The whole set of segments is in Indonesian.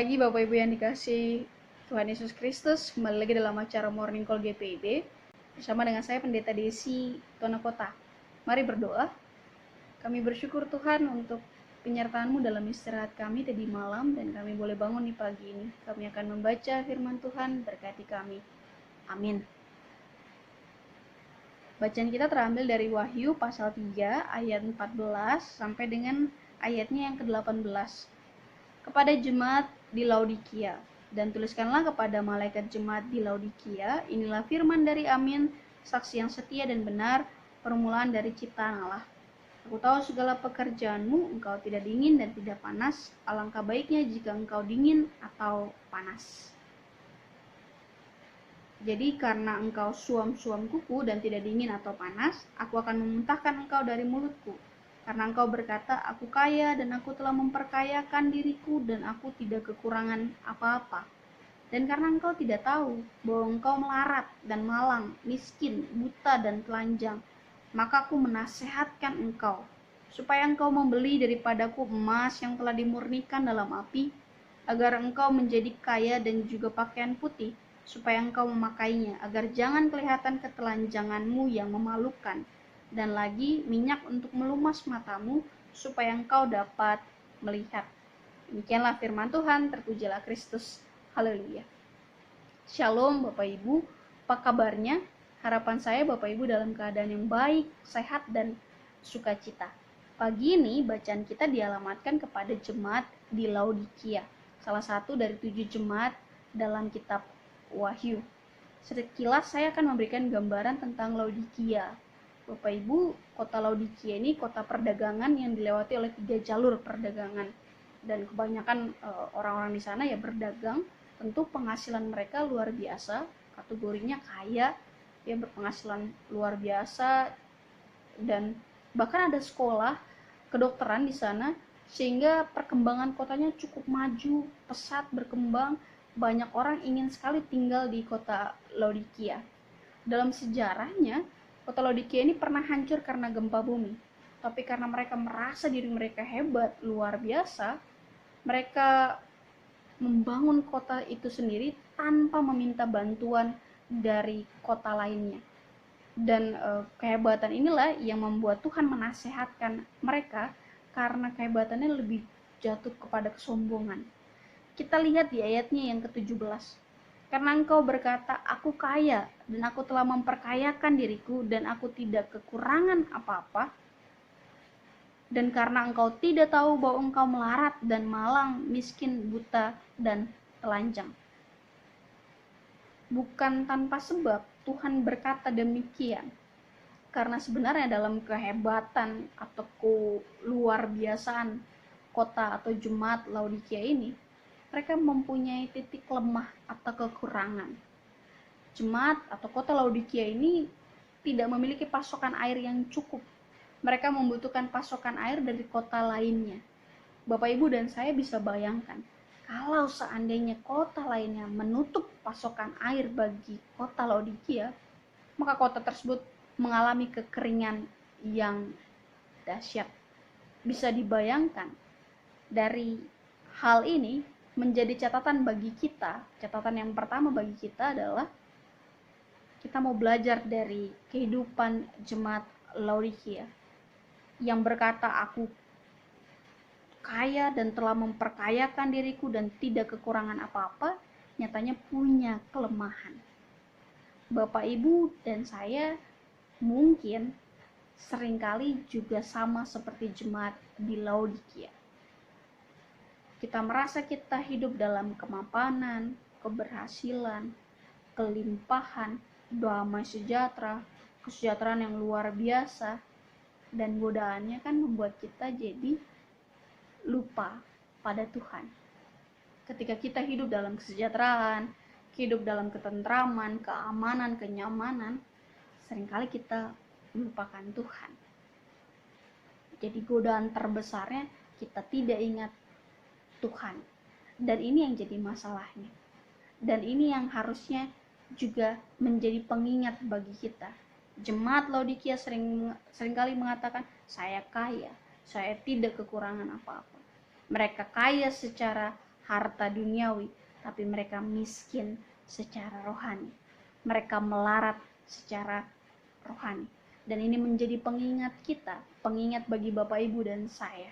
pagi Bapak Ibu yang dikasihi Tuhan Yesus Kristus. Kembali lagi dalam acara Morning Call GPIB bersama dengan saya Pendeta Desi Tona Kota. Mari berdoa. Kami bersyukur Tuhan untuk penyertaan-Mu dalam istirahat kami tadi malam, dan kami boleh bangun di pagi ini. Kami akan membaca firman Tuhan, berkati kami. Amin. Bacaan kita terambil dari Wahyu pasal 3 ayat 14 sampai dengan ayatnya yang ke-18. Kepada jemaat di Laodikia, dan tuliskanlah kepada malaikat jemaat di Laodikia, inilah firman dari Amin, saksi yang setia dan benar, permulaan dari ciptaan Allah. Aku tahu segala pekerjaanmu, engkau tidak dingin dan tidak panas. Alangkah baiknya jika engkau dingin atau panas. Jadi karena engkau suam-suam kuku dan tidak dingin atau panas, aku akan memuntahkan engkau dari mulutku. Karena engkau berkata, aku kaya dan aku telah memperkayakan diriku dan aku tidak kekurangan apa-apa. Dan karena engkau tidak tahu bahwa engkau melarat dan malang, miskin, buta dan telanjang, maka aku menasehatkan engkau, supaya engkau membeli daripadaku emas yang telah dimurnikan dalam api, agar engkau menjadi kaya, dan juga pakaian putih, supaya engkau memakainya, agar jangan kelihatan ketelanjanganmu yang memalukan, dan lagi minyak untuk melumas matamu, supaya engkau dapat melihat. Demikianlah firman Tuhan, terpujilah Kristus. Haleluya. Shalom Bapak Ibu, apa kabarnya? Harapan saya Bapak Ibu dalam keadaan yang baik, sehat, dan sukacita. Pagi ini bacaan kita dialamatkan kepada jemaat di Laodikia, salah satu dari 7 jemaat dalam kitab Wahyu. Sekilas saya akan memberikan gambaran tentang Laodikia. Bapak Ibu, kota Laodikia ini kota perdagangan yang dilewati oleh 3 jalur perdagangan, dan kebanyakan orang-orang di sana ya berdagang. Tentu penghasilan mereka luar biasa, kategorinya kaya, ya berpenghasilan luar biasa, dan bahkan ada sekolah kedokteran di sana, sehingga perkembangan kotanya cukup maju, pesat berkembang. Banyak orang ingin sekali tinggal di kota Laodikia. Dalam sejarahnya, kota Laodikia ini pernah hancur karena gempa bumi, tapi karena mereka merasa diri mereka hebat, luar biasa, mereka membangun kota itu sendiri tanpa meminta bantuan dari kota lainnya. Dan kehebatan inilah yang membuat Tuhan menasehatkan mereka, karena kehebatannya lebih jatuh kepada kesombongan. Kita lihat di ayatnya yang ke-17. Karena engkau berkata, aku kaya dan aku telah memperkayakan diriku dan aku tidak kekurangan apa-apa. Dan karena engkau tidak tahu bahwa engkau melarat dan malang, miskin, buta, dan telanjang. Bukan tanpa sebab Tuhan berkata demikian, karena sebenarnya dalam kehebatan atau keluar biasaan kota atau jemaat Laodikia ini, mereka mempunyai titik lemah atau kekurangan. Jemaat atau kota Laodikia ini tidak memiliki pasokan air yang cukup. Mereka membutuhkan pasokan air dari kota lainnya. Bapak Ibu dan saya bisa bayangkan, kalau seandainya kota lainnya menutup pasokan air bagi kota Laodikia, maka kota tersebut mengalami kekeringan yang dahsyat. Bisa dibayangkan, dari hal ini menjadi catatan bagi kita. Catatan yang pertama bagi kita adalah kita mau belajar dari kehidupan jemaat Laodikia yang berkata, aku kaya dan telah memperkayakan diriku dan tidak kekurangan apa-apa, nyatanya punya kelemahan. Bapak Ibu dan saya mungkin seringkali juga sama seperti jemaat di Laodikia. Kita merasa kita hidup dalam kemapanan, keberhasilan, kelimpahan, damai sejahtera, kesejahteraan yang luar biasa, dan godaannya kan membuat kita jadi lupa pada Tuhan. Ketika kita hidup dalam kesejahteraan, hidup dalam ketentraman, keamanan, kenyamanan, seringkali kita melupakan Tuhan. Jadi godaan terbesarnya kita tidak ingat Tuhan. Dan ini yang jadi masalahnya. Dan ini yang harusnya juga menjadi pengingat bagi kita. Jemaat Laodikia seringkali mengatakan, saya kaya, saya tidak kekurangan apa-apa. Mereka kaya secara harta duniawi, tapi mereka miskin secara rohani. Mereka melarat secara rohani. Dan ini menjadi pengingat kita, pengingat bagi Bapak Ibu dan saya.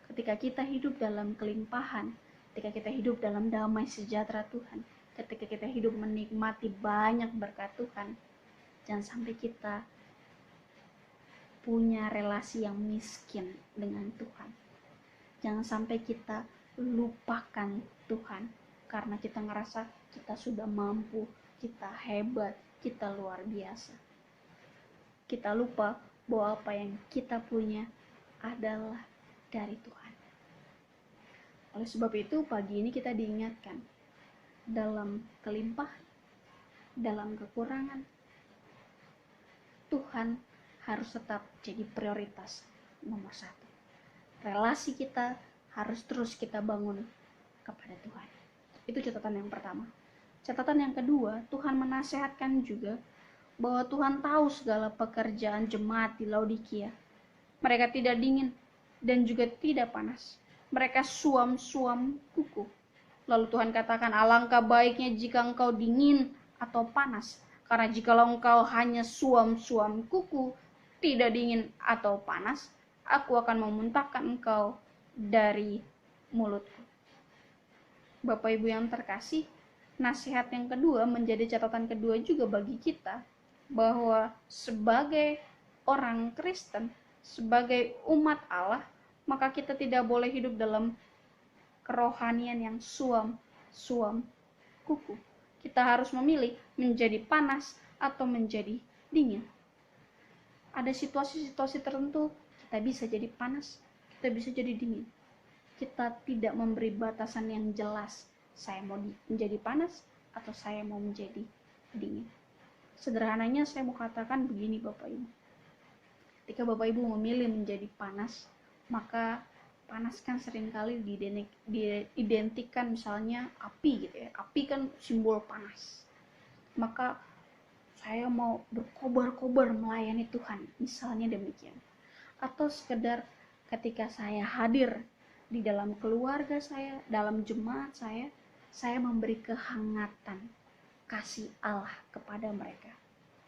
Ketika kita hidup dalam kelimpahan, ketika kita hidup dalam damai sejahtera Tuhan, ketika kita hidup menikmati banyak berkat Tuhan, jangan sampai kita punya relasi yang miskin dengan Tuhan. Jangan sampai kita lupakan Tuhan karena kita ngerasa kita sudah mampu, kita hebat, kita luar biasa. Kita lupa bahwa apa yang kita punya adalah dari Tuhan. Oleh sebab itu, pagi ini kita diingatkan, dalam kelimpahan, dalam kekurangan, Tuhan harus tetap jadi prioritas nomor 1. Relasi kita harus terus kita bangun kepada Tuhan. Itu catatan yang pertama. Catatan yang kedua, Tuhan menasehatkan juga bahwa Tuhan tahu segala pekerjaan jemaat di Laodikia. Mereka tidak dingin dan juga tidak panas. Mereka suam-suam kuku. Lalu Tuhan katakan, alangkah baiknya jika engkau dingin atau panas. Karena jikalau engkau hanya suam-suam kuku, tidak dingin atau panas, aku akan memuntahkan engkau dari mulutku. Bapak Ibu yang terkasih, nasihat yang kedua menjadi catatan kedua juga bagi kita, bahwa sebagai orang Kristen, sebagai umat Allah, maka kita tidak boleh hidup dalam kerohanian yang suam kuku. Kita harus memilih menjadi panas atau menjadi dingin. Ada situasi-situasi tertentu kita bisa jadi panas, kita bisa jadi dingin. Kita tidak memberi batasan yang jelas, saya mau menjadi panas atau saya mau menjadi dingin. Sederhananya saya mau katakan begini Bapak Ibu. Ketika Bapak Ibu memilih menjadi panas, maka panas kan seringkali diidentikan misalnya api gitu ya. Api kan simbol panas. Maka saya mau berkobar-kobar melayani Tuhan, misalnya demikian. Atau sekedar ketika saya hadir di dalam keluarga saya, dalam jemaat saya memberi kehangatan kasih Allah kepada mereka.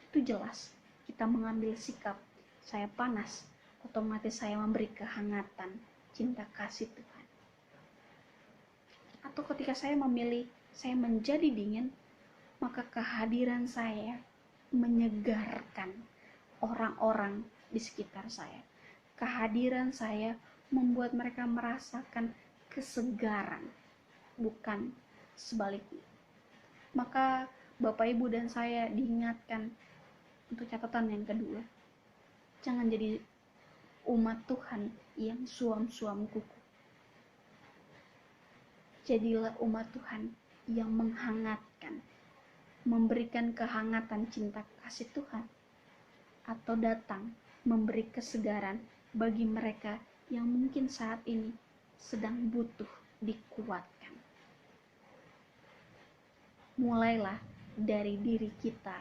Itu jelas kita mengambil sikap, saya panas, otomatis saya memberi kehangatan cinta kasih Tuhan. Atau ketika saya memilih saya menjadi dingin, maka kehadiran saya menyegarkan orang-orang di sekitar saya. Kehadiran saya membuat mereka merasakan kesegaran, bukan sebaliknya. Maka Bapak Ibu dan saya diingatkan untuk catatan yang kedua, jangan jadi umat Tuhan yang suam-suam kuku. Jadilah umat Tuhan yang menghangatkan, memberikan kehangatan cinta kasih Tuhan, atau datang memberi kesegaran bagi mereka yang mungkin saat ini sedang butuh dikuatkan. Mulailah dari diri kita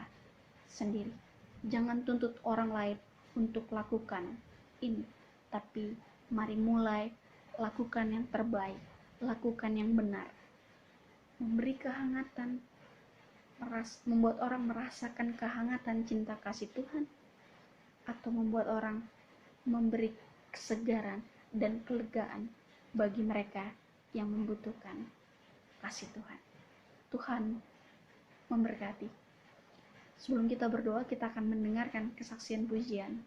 sendiri. Jangan tuntut orang lain untuk lakukan ini, tapi mari mulai lakukan yang terbaik, lakukan yang benar. Memberi kehangatan, membuat orang merasakan kehangatan cinta kasih Tuhan, atau membuat orang memberi kesegaran dan kelegaan bagi mereka yang membutuhkan kasih Tuhan. Tuhan memberkati. Sebelum kita berdoa, kita akan mendengarkan kesaksian pujian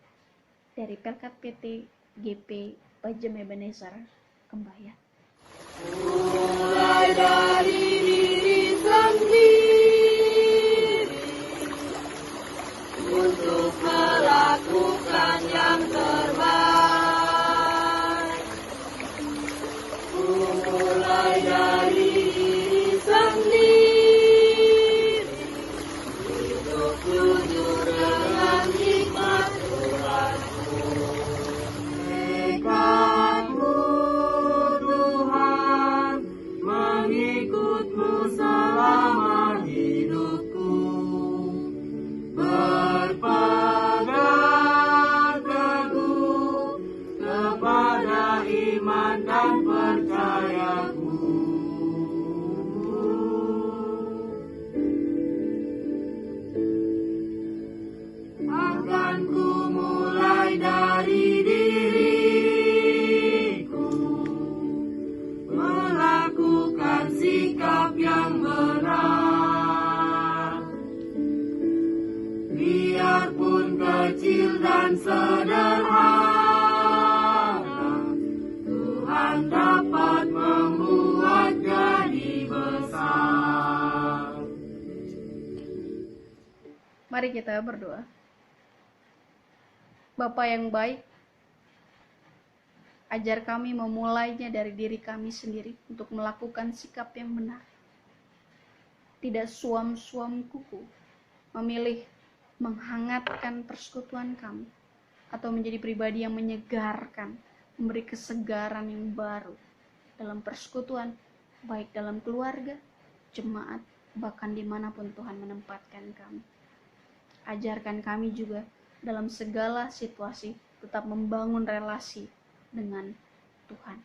dari Pelkat PT GP Bajem Ebenezer Kembayan. Mulai dari diri sendiri untuk melakukan yang terbaik. Mulai dari diri sendiri hidup jujur dengan hikmat Tuhanku. Tekadku Tuhan mengikutmu selama hidupku, berpegang teguh kepada iman dan percayaku. yang kecil dan sederhana, Tuhan dapat membuat jadi besar. Mari kita berdoa. Bapa yang baik, ajar kami memulainya dari diri kami sendiri untuk melakukan sikap yang benar. Tidak suam-suam kuku, memilih menghangatkan persekutuan kami, atau menjadi pribadi yang menyegarkan, memberi kesegaran yang baru dalam persekutuan, baik dalam keluarga, jemaat, bahkan dimanapun Tuhan menempatkan kami. Ajarkan kami juga dalam segala situasi tetap membangun relasi dengan Tuhan.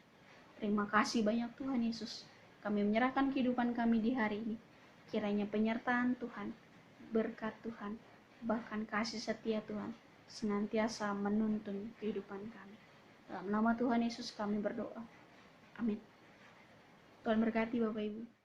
Terima kasih banyak Tuhan Yesus. Kami menyerahkan kehidupan kami di hari ini. Kiranya penyertaan Tuhan, berkat Tuhan, bahkan kasih setia Tuhan senantiasa menuntun kehidupan kami. Dalam nama Tuhan Yesus kami berdoa. Amin. Tuhan berkati Bapak Ibu.